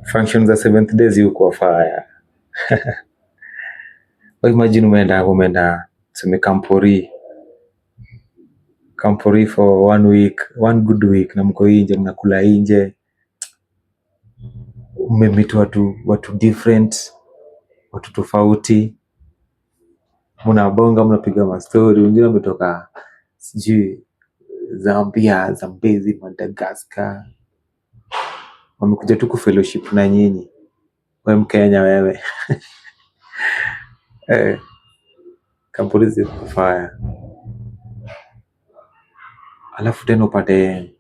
function za 7th days yuko fire. Imagine umeenda tuseme Kampori for 1 week, 1 good week, na mko nje mnakula nje, umemeet watu different, watu tofauti, mnabonga, mnapiga mastori, wengine wametoka sijui Zambia, Zambezi, Madagascar, wamekuja tu kufellowship na nyinyi, wewe Mkenya wewe. Kampuni ziko fire. Alafu tena upate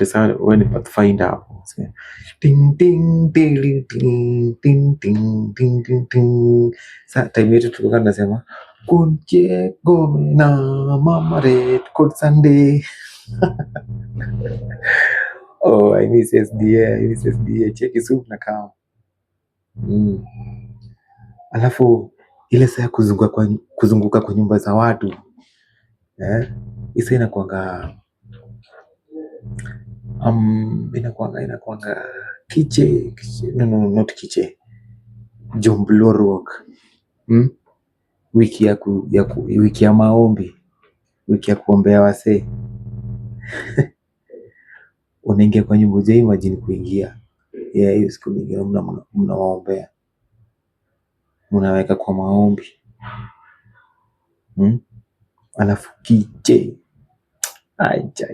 sana wewe ni pathfinder hapo. Ting ting ting ting ting ting ting ting ting. Sasa time yetu tulikuwa tunasema kunje gome na mama red cold Sunday. Oh, I miss SDA. Cheki soup na kama. Alafu ile saa kuzunguka kwa nyumba za watu. Isa inakuanga kiche, no, not kiche, Jomblorok. Wiki ya maombi, wiki ya kuombea wasee. Unaingia kwa nyumba, je, imagine kuingia hiyo siku nyingine mnawaombea, mnaweka kwa maombi. Alafu kiche, acha